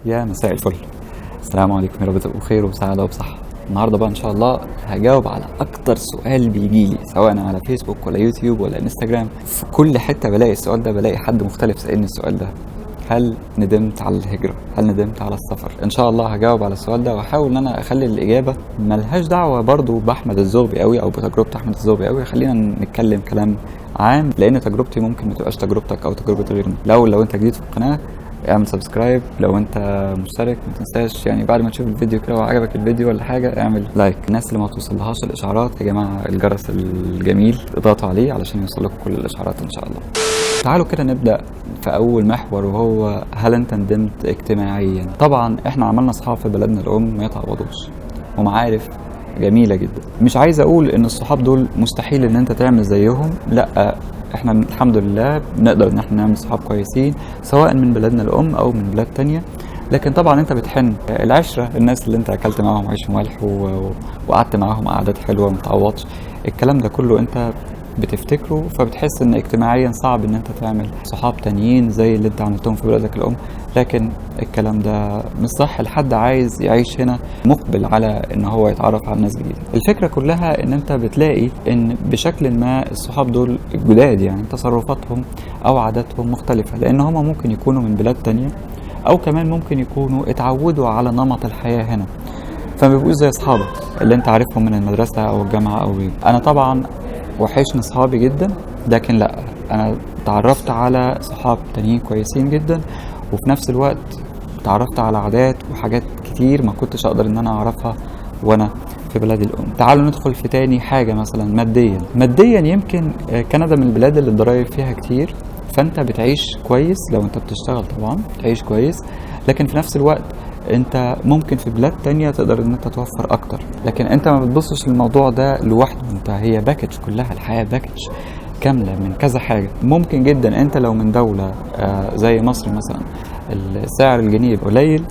يا مساء الفل. السلام عليكم، يا رب تبقوا بخير وسعادة وبصحة. النهارده بقى ان شاء الله هجاوب على اكتر سؤال بيجيلي، سواء على فيسبوك ولا يوتيوب ولا انستجرام. في كل حتة بلاقي السؤال ده، بلاقي حد مختلف سألني السؤال ده: هل ندمت على الهجرة؟ هل ندمت على السفر؟ ان شاء الله هجاوب على السؤال ده، واحاول ان انا اخلي الاجابة ملهاش دعوة برضو باحمد الزغبي قوي او بتجربة احمد الزغبي قوي. خلينا نتكلم كلام عام، لان تجربتي ممكن ما تبقاش تجربتك او تجربة غيرنا. لو انت جديد في القناة اعمل سبسكرايب، لو انت مشترك ما تنساش يعني بعد ما تشوف الفيديو كده وعجبك الفيديو ولا حاجه اعمل لايك. الناس اللي ما توصلهاش الاشعارات، يا جماعه الجرس الجميل اضغطوا عليه علشان يوصل لكم كل الاشعارات ان شاء الله. تعالوا كده نبدا في اول محور، وهو هل انت ندمت اجتماعيا؟ طبعا احنا عملنا اصحاب في بلدنا الام ما يتعوضوش، ومعارف جميله جدا. مش عايز اقول ان الصحاب دول مستحيل ان انت تعمل زيهم، لا، احنا الحمد لله بنقدر ان احنا نعمل صحاب كويسين سواء من بلدنا الام او من بلاد تانية. لكن طبعا انت بتحن العشرة، الناس اللي انت اكلت معاهم عيش وملح وقعدت معاهم قعدات حلوة متعوضش، الكلام ده كله انت بتفتكره، فبتحس ان اجتماعيا صعب ان انت تعمل صحاب تانيين زي اللي انت عملتهم في بلدك الام. لكن الكلام ده مش صح لحد عايز يعيش هنا مقبل على ان هو يتعرف على ناس جديده. الفكره كلها ان انت بتلاقي ان بشكل ما الصحاب دول الجداد يعني تصرفاتهم او عاداتهم مختلفه، لان هم ممكن يكونوا من بلاد تانية، او كمان ممكن يكونوا اتعودوا على نمط الحياه هنا، فما بيبقوش زي اصحابك اللي انت عارفهم من المدرسه او الجامعه او غيره. انا طبعا وحشني صحابي جدا، لكن لا، انا تعرفت على صحاب تانيين كويسين جدا، وفي نفس الوقت تعرفت على عادات وحاجات كتير ما كنتش اقدر ان انا اعرفها وانا في بلادي الام. تعالوا ندخل في تاني حاجة، مثلا ماديا يمكن كندا من البلاد اللي الضرايب فيها كتير، فانت بتعيش كويس لو انت بتشتغل، طبعا بتعيش كويس، لكن في نفس الوقت انت ممكن في بلاد تانية تقدر ان انت توفر اكتر. لكن انت ما بتبصش للموضوع ده لوحده، انت هي باكج كلها، الحياة باكج كاملة من كذا حاجة. ممكن جدا انت لو من دولة زي مصر مثلا السعر الجنيه قليل،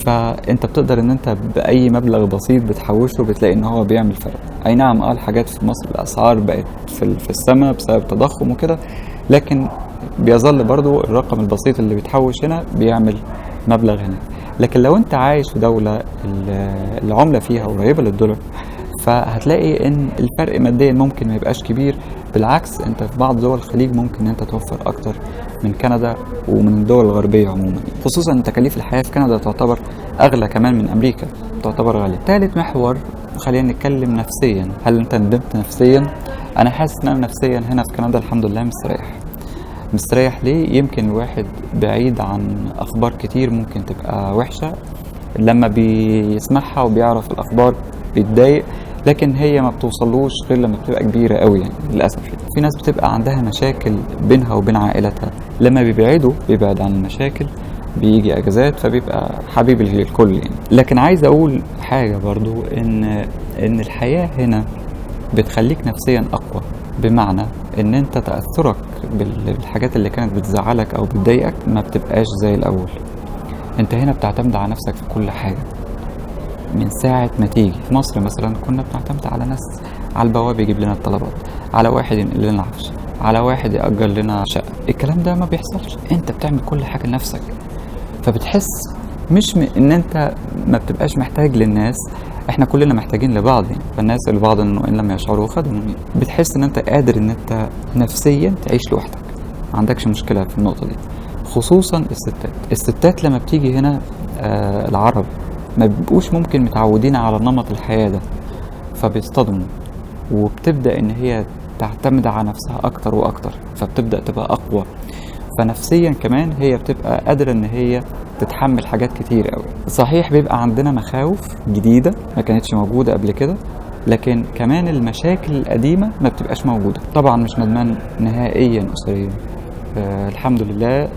فانت بتقدر ان انت باي مبلغ بسيط بتحوشه بتلاقي ان هو بيعمل فرق. اي نعم، الحاجات في مصر الاسعار بقت في السماء بسبب تضخم وكده، لكن بيظل برضو الرقم البسيط اللي بيتحوش هنا بيعمل مبلغ هنا. لكن لو انت عايش في دولة العملة فيها قريبة للدولار، فهتلاقي ان الفرق ماديا ممكن ما يبقاش كبير. بالعكس، انت في بعض دول الخليج ممكن انت توفر اكتر من كندا ومن الدول الغربية عموما، خصوصا ان تكاليف الحياة في كندا تعتبر اغلى كمان من امريكا، تعتبر غالية. ثالث محور، خلينا نتكلم نفسيا. هل انت ندمت نفسيا؟ انا حاسس ان انا نفسيا هنا في كندا الحمد لله مستريح. ليه؟ يمكن الواحد بعيد عن اخبار كتير ممكن تبقى وحشة، لما بيسمعها وبيعرف الاخبار بيتضايق، لكن هي ما بتوصلوش غير لما بتبقى كبيرة قوي يعني للأسف. في ناس بتبقى عندها مشاكل بينها وبين عائلتها، لما بيبعد عن المشاكل بيجي اجازات فبيبقى حبيب الكل يعني. لكن عايز اقول حاجة برضو، ان الحياة هنا بتخليك نفسيا اقوى، بمعنى ان انت تأثرك بالحاجات اللي كانت بتزعلك او بتضايقك ما بتبقاش زي الاول. انت هنا بتعتمد على نفسك في كل حاجة من ساعة ما تيجي. في مصر مثلا كنا بنعتمد على ناس، على البواب يجيب لنا الطلبات، على واحد ينقل لنا عفش، على واحد يأجر لنا شقة. الكلام ده ما بيحصلش، انت بتعمل كل حاجة لنفسك، فبتحس مش ان انت ما بتبقاش محتاج للناس، احنا كلنا محتاجين لبعض يعني، فالناس لبعض انه ان لم يشعروا خدموا يعني. بتحس ان انت قادر ان انت نفسيا تعيش لوحدك، ما عندكش مشكلة في النقطة دي. خصوصا الستات لما بتيجي هنا العرب ما بيبقوش ممكن متعودين على نمط الحياة ده، فبيصطدموا وبتبدأ ان هي تعتمد على نفسها اكتر واكتر، فبتبدأ تبقى اقوى، فنفسيا كمان هي بتبقى قادرة ان هي تتحمل حاجات كتير قوي. صحيح بيبقى عندنا مخاوف جديدة ما كانتش موجودة قبل كده، لكن كمان المشاكل القديمة ما بتبقاش موجودة. طبعا مش ندمان نهائيا أسريا، الحمد لله.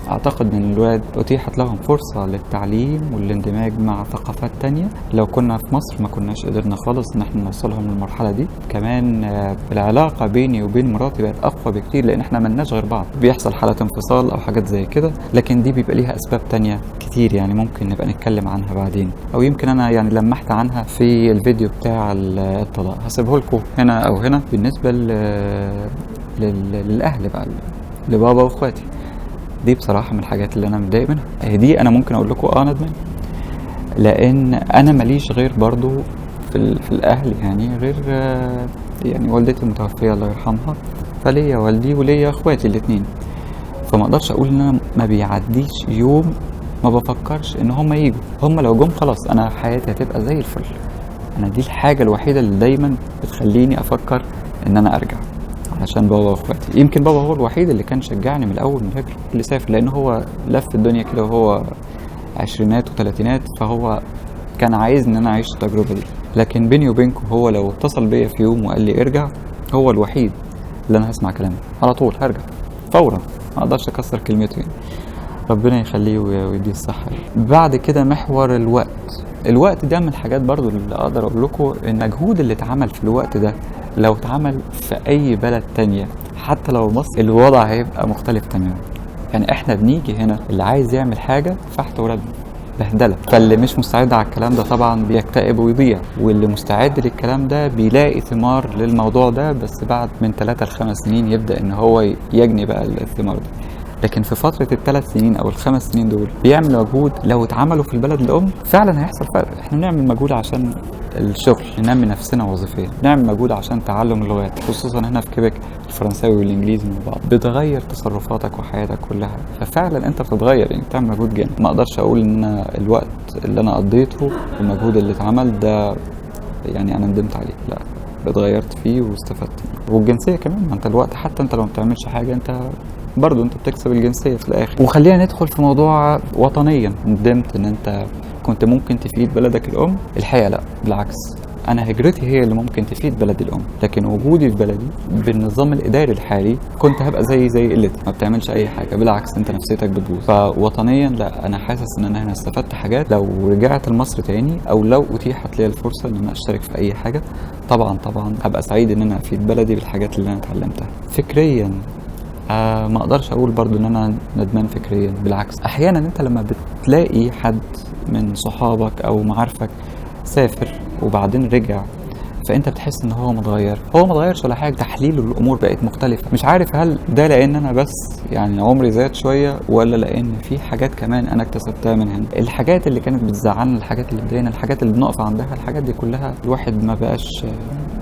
اعتقد ان الولاد اتيحت لهم فرصة للتعليم والاندماج مع ثقافات تانية، لو كنا في مصر ما كناش قدرنا خالص ان احنا نوصلهم للمرحلة دي. كمان العلاقة بيني وبين مراتي بقت اقوى بكتير، لان احنا ملناش غير بعض. بيحصل حالة انفصال او حاجات زي كده، لكن دي بيبقى ليها اسباب تانية كتير يعني، ممكن نبقى نتكلم عنها بعدين، او يمكن انا يعني لمحت عنها في الفيديو بتاع الطلاق، هسيبه لكم هنا او هنا. بالنسبة للاهل بقى، لبابا واخواتي، دي بصراحه من الحاجات اللي انا متضايق منها. دي انا ممكن اقول لكم ندمان، لان انا ماليش غير برضو في الاهل، يعني غير يعني والدتي متوفيه الله يرحمها، فليا والدي وليا اخواتي الاثنين. فما اقدرش اقول ان انا ما بيعديش يوم ما بفكرش ان هم يجوا. هم لو جم خلاص انا حياتي هتبقى زي الفل. انا دي الحاجه الوحيده اللي دايما بتخليني افكر ان انا ارجع، علشان بابا واخواتي. يمكن بابا هو الوحيد اللي كان شجعني من الاول من الهجره اللي سافر، لان هو لف الدنيا كده وهو عشرينات وثلاثينات، فهو كان عايز ان انا اعيش التجربه دي. لكن بيني وبينكم هو لو اتصل بيا في يوم وقال لي ارجع، هو الوحيد اللي انا هسمع كلامه على طول، هرجع فورا، ما اقدرش اكسر كلمته يعني. ربنا يخليه ويديه الصحه. بعد كده محور الوقت ده من الحاجات برضو اللي اقدر اقول لكم ان المجهود اللي اتعمل في الوقت ده لو اتعمل في اي بلد تانية حتى لو مصر، الوضع هيبقى مختلف تماما. يعني احنا بنيجي هنا اللي عايز يعمل حاجه فحت ورد بهدله، فاللي مش مستعد على الكلام ده طبعا بيكتئب ويضيع، واللي مستعد للكلام ده بيلاقي ثمار للموضوع ده، بس بعد من 3 ل5 سنين يبدا ان هو يجني بقى الثمار دي. لكن في فترة ال3 سنين أو ال5 سنين دول بيعمل مجهود لو اتعملوا في البلد الأم فعلا هيحصل فرق. احنا بنعمل مجهود عشان الشغل، ننمي نفسنا وظيفيا، نعمل مجهود عشان تعلم اللغات، خصوصا هنا في كيبك الفرنساوي والإنجليزي من بعض، بتغير تصرفاتك وحياتك كلها، ففعلا أنت بتتغير، يعني بتعمل مجهود جامد. ما أقدرش أقول إن أنا الوقت اللي أنا قضيته والمجهود اللي اتعمل ده يعني أنا ندمت عليه، لا، اتغيرت فيه واستفدت. والجنسية كمان، ما أنت الوقت حتى أنت لو ما بتعملش حاجة أنت برضو انت بتكسب الجنسية في الاخر. وخلينا ندخل في موضوع وطنيا. ندمت ان انت كنت ممكن تفيد بلدك الام؟ الحقيقة لا، بالعكس، انا هجرتي هي اللي ممكن تفيد بلدي الام، لكن وجودي في بلدي بالنظام الاداري الحالي كنت هبقى زي قلتي، ما بتعملش اي حاجة، بالعكس انت نفسيتك بتبوظ. فوطنيا لا، انا حاسس ان انا هنا استفدت حاجات. لو رجعت لمصر تاني او لو اتيحت لي الفرصة ان انا اشترك في اي حاجة، طبعا هبقى سعيد ان انا افيد بلدي بالحاجات اللي انا اتعلمتها. فكريا ما اقدرش اقول برضو ان انا ندمان فكريا، بالعكس. احيانا انت لما بتلاقي حد من صحابك او معارفك سافر وبعدين رجع، فانت بتحس ان هو متغير. هو متغيرش ولا حاجه، تحليله للامور بقت مختلفه. مش عارف هل ده لان انا بس يعني عمري زاد شويه، ولا لان في حاجات كمان انا اكتسبتها من هنا. الحاجات اللي كانت بتزعلنا، الحاجات اللي بتضايقنا، الحاجات اللي بنقف عندها، الحاجات دي كلها الواحد ما بقاش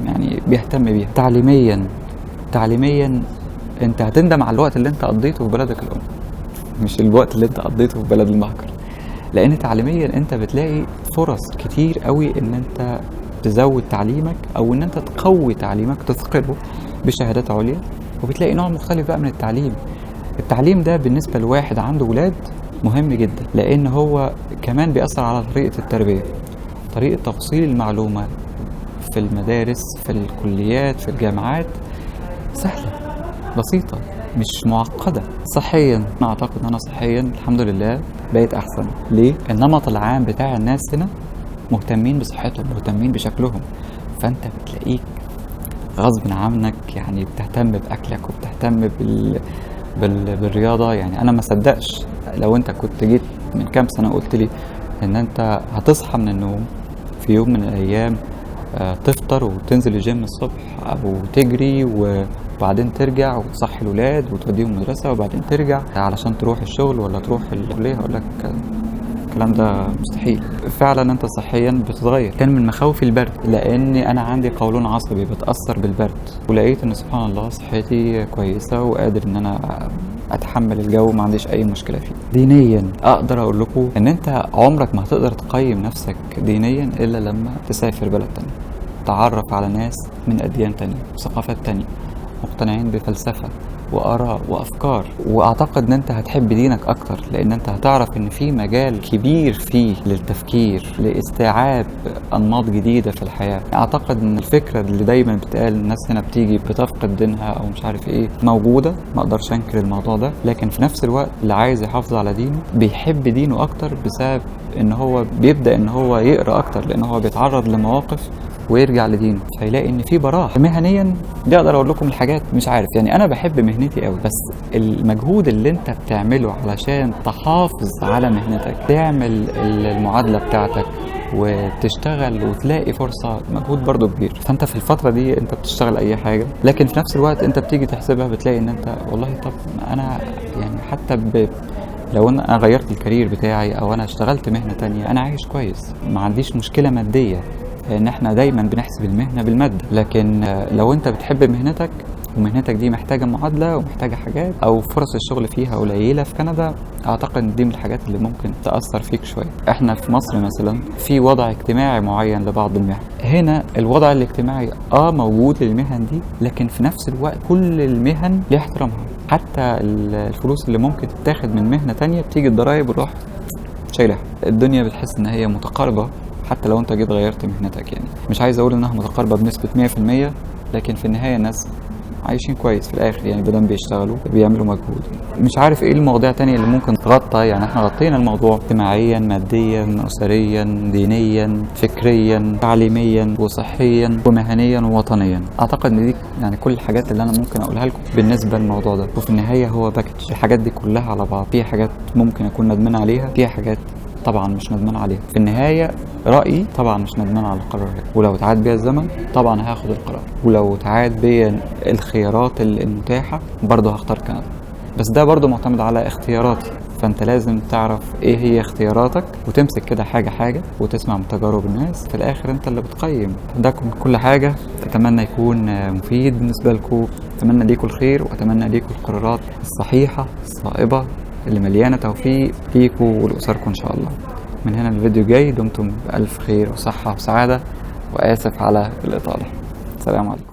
يعني بيهتم بيها. تعليميا انت هتندم على الوقت اللي انت قضيته في بلدك الام، مش الوقت اللي انت قضيته في بلد المهجر. لان تعليميا انت بتلاقي فرص كتير قوي ان انت تزود تعليمك او ان انت تقوي تعليمك، تثقله بشهادات عليا، وبتلاقي نوع مختلف بقى من التعليم. التعليم ده بالنسبة لواحد عنده ولاد مهم جدا، لان هو كمان بيأثر على طريقة التربية، طريقة تفصيل المعلومة في المدارس، في الكليات، في الجامعات، سهلة بسيطة مش معقدة. صحيا أنا أعتقد أن أنا صحيا الحمد لله بقيت أحسن. ليه؟ النمط العام بتاع الناس هنا مهتمين بصحتهم، مهتمين بشكلهم، فأنت بتلاقيك غصب عنك يعني بتهتم بأكلك وبتهتم بالرياضة. يعني أنا ما صدقش لو أنت كنت جيت من كام سنة قلت لي أن أنت هتصحى من النوم في يوم من الأيام تفطر وتنزل الجيم الصبح أو تجري وبعدين ترجع وتصحي الولاد وتوديهم المدرسة وبعدين ترجع علشان تروح الشغل ولا تروح الكلية، هقول لك الكلام ده مستحيل. فعلا انت صحيا بتتغير. كان من مخاوفي البرد، لان انا عندي قولون عصبي بتأثر بالبرد، ولقيت ان سبحان الله صحتي كويسة وقادر ان انا اتحمل الجو، ما عنديش اي مشكلة فيه. دينيا اقدر اقول لكم ان انت عمرك ما هتقدر تقيم نفسك دينيا الا لما تسافر بلد تاني، تعرف على ناس من اديان تانية وثقافات تانية مقتنعين بفلسفة وآراء وأفكار، وأعتقد أن أنت هتحب دينك أكتر، لأن أنت هتعرف أن في مجال كبير فيه للتفكير، لاستيعاب أنماط جديدة في الحياة. أعتقد أن الفكرة اللي دايما بتقال الناس هنا بتيجي بتفقد دينها أو مش عارف إيه موجودة، ما أقدرش أنكر الموضوع ده، لكن في نفس الوقت اللي عايز يحافظ على دينه بيحب دينه أكتر بسبب أن هو بيبدأ أن هو يقرأ أكتر، لأن هو بيتعرض لمواقف ويرجع لدينه، فيلاقي ان في براح. مهنيا دي اقدر اقول لكم الحاجات، مش عارف يعني انا بحب مهنتي مهنتي قوي، بس المجهود اللي انت بتعمله علشان تحافظ على مهنتك، تعمل المعادلة بتاعتك وتشتغل وتلاقي فرصة، مجهود برضو كبير. فانت في الفترة دي انت بتشتغل اي حاجة، لكن في نفس الوقت انت بتيجي تحسبها بتلاقي ان انت والله طب انا يعني حتى لو انا غيرت الكارير بتاعي او انا اشتغلت مهنة تانية انا عايش كويس، ما عنديش مشكلة مادية، لان احنا دايما بنحسب المهنة بالمادة. لكن لو انت بتحب مهنتك ومهنتك دي محتاجة معادلة ومحتاجة حاجات او فرص الشغل فيها قليلة في كندا، اعتقد ان دي من الحاجات اللي ممكن تأثر فيك شوية. احنا في مصر مثلا في وضع اجتماعي معين لبعض المهن، هنا الوضع الاجتماعي موجود للمهن دي، لكن في نفس الوقت كل المهن ليها احترامها. حتى الفلوس اللي ممكن تتاخد من مهنة تانية بتيجي الضرايب وتروح شايلها. الدنيا بتحس ان هي متقاربة حتى لو انت جيت غيرت مهنتك. يعني مش عايز اقول انها متقاربة بنسبة 100%، لكن في النهاية الناس عايشين كويس في الاخر، يعني بدل بيشتغلوا بيعملوا مجهود. مش عارف ايه المواضيع تانية اللي ممكن تغطى، يعني احنا غطينا الموضوع اجتماعيا، ماديا، اسريا، دينيا، فكريا، تعليميا، وصحيا، ومهنيا، ووطنيا. اعتقد ان دي يعني كل الحاجات اللي انا ممكن اقولها لكم بالنسبه للموضوع ده. وفي النهايه هو باكج، الحاجات دي كلها على بعض، في حاجات ممكن اكون ندمان عليها، في حاجات طبعا مش ندمان عليها. في النهايه رأيي طبعا مش ندمان على القرار ده، ولو اتعاد بيا الزمن طبعا هاخد القرار، ولو اتعاد بيا الخيارات المتاحة برضه هختار كندا. بس ده برضه معتمد على اختياراتي، فانت لازم تعرف ايه هي اختياراتك وتمسك كده حاجة حاجة وتسمع من تجارب الناس. في الاخر انت اللي بتقيم. ده كل حاجة، اتمنى يكون مفيد بالنسبة لكم، اتمنى ليكم الخير، واتمنى ليكم القرارات الصحيحة الصائبة اللي مليانة توفيق ليكم ولأسركم ان شاء الله. من هنا الفيديو جاي، دمتم بألف خير وصحة وسعادة، وآسف على الإطالة. السلام عليكم.